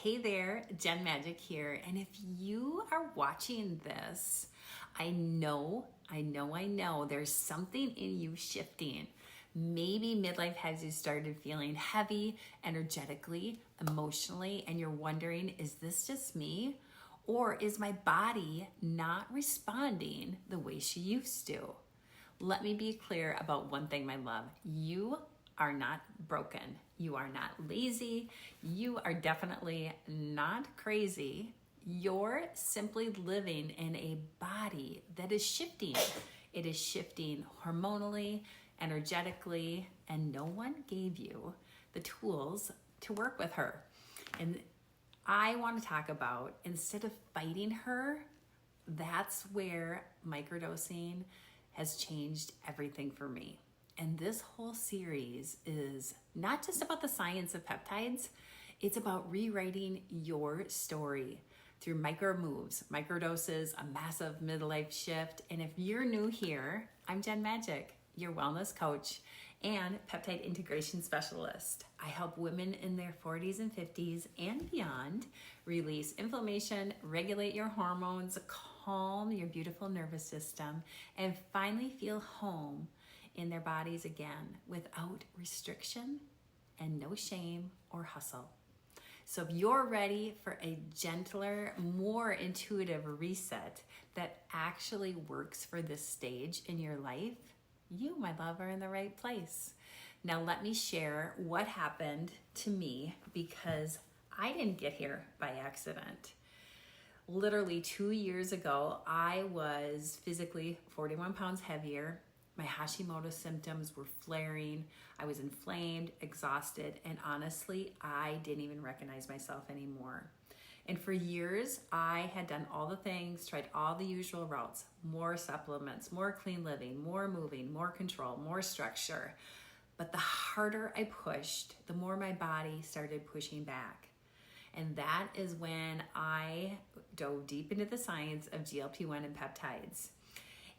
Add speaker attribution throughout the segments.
Speaker 1: Hey there, Jen Magic here. And if you are watching this, I know there's something in you shifting. Maybe midlife has you started feeling heavy, energetically, emotionally, and you're wondering, is this just me? Or is my body not responding the way she used to? Let me be clear about one thing, my love. You are not broken. You are not lazy. You are definitely not crazy. You're simply living in a body that is shifting. It is shifting hormonally, energetically, and no one gave you the tools to work with her. And I want to talk about, instead of fighting her, that's where microdosing has changed everything for me. And this whole series is not just about the science of peptides, it's about rewriting your story through micro moves, microdoses, a massive midlife shift. And if you're new here, I'm Jen Magic, your wellness coach and peptide integration specialist. I help women in their 40s and 50s and beyond release inflammation, regulate your hormones, calm your beautiful nervous system, and finally feel home in their bodies again without restriction and no shame or hustle. So if you're ready for a gentler, more intuitive reset that actually works for this stage in your life, you, my love, are in the right place. Now let me share what happened to me, because I didn't get here by accident. Literally 2 years ago, I was physically 41 pounds heavier. My Hashimoto's symptoms were flaring. I was inflamed, exhausted, and honestly, I didn't even recognize myself anymore. And for years, I had done all the things, tried all the usual routes, more supplements, more clean living, more moving, more control, more structure. But the harder I pushed, the more my body started pushing back. And that is when I dove deep into the science of GLP-1 and peptides.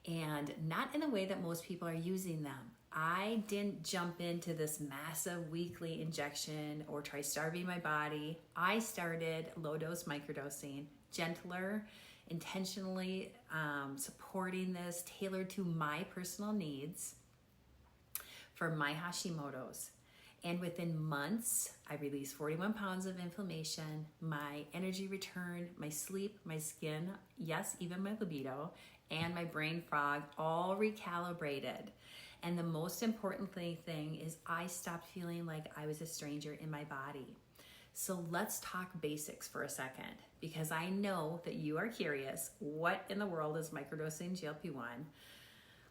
Speaker 1: And not in the way that most people are using them. I didn't jump into this massive weekly injection or try starving my body. I started low-dose microdosing, gentler, intentionally supporting this, tailored to my personal needs for my Hashimoto's. And within months, I released 41 pounds of inflammation, my energy returned, my sleep, my skin, yes, even my libido, and my brain fog all recalibrated. And the most important thing is I stopped feeling like I was a stranger in my body. So let's talk basics for a second, because I know that you are curious, what in the world is microdosing GLP-1?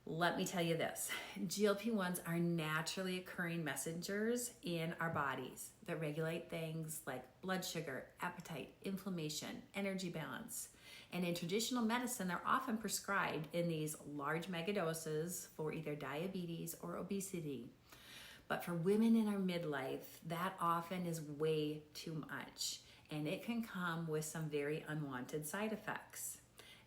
Speaker 1: Let me tell you this, GLP-1s are naturally occurring messengers in our bodies that regulate things like blood sugar, appetite, inflammation, energy balance. And in traditional medicine, they're often prescribed in these large megadoses for either diabetes or obesity. But for women in our midlife, that often is way too much, and it can come with some very unwanted side effects.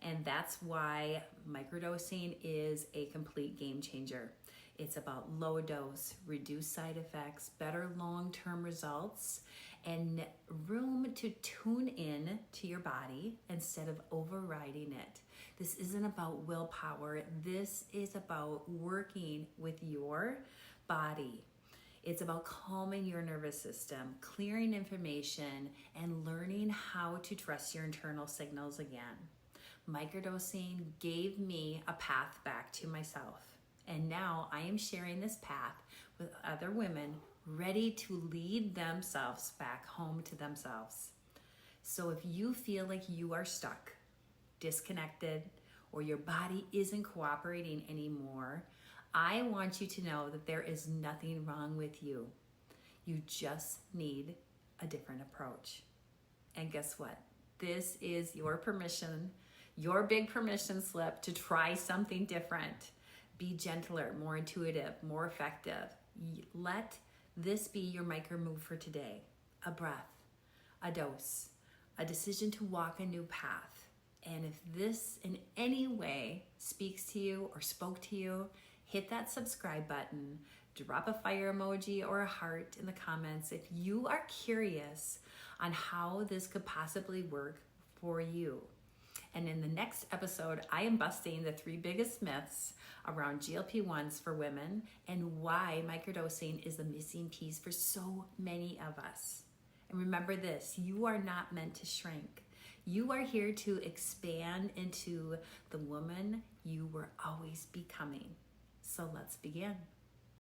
Speaker 1: And that's why microdosing is a complete game changer. It's about low dose, reduced side effects, better long-term results, and room to tune in to your body instead of overriding it. This isn't about willpower. This is about working with your body. It's about calming your nervous system, clearing information, and learning how to trust your internal signals again. Microdosing gave me a path back to myself. And now I am sharing this path with other women ready to lead themselves back home to themselves. So if you feel like you are stuck, disconnected, or your body isn't cooperating anymore, I want you to know that there is nothing wrong with you. You just need a different approach. And guess what? This is your permission, your big permission slip to try something different. Be gentler, more intuitive, more effective. Let this be your micro move for today. A breath, a dose, a decision to walk a new path. And if this in any way speaks to you or spoke to you, hit that subscribe button, drop a fire emoji or a heart in the comments if you are curious on how this could possibly work for you. And in the next episode, I am busting the 3 biggest myths around GLP-1's for women and why microdosing is the missing piece for so many of us. And remember this, you are not meant to shrink. You are here to expand into the woman you were always becoming. So let's begin.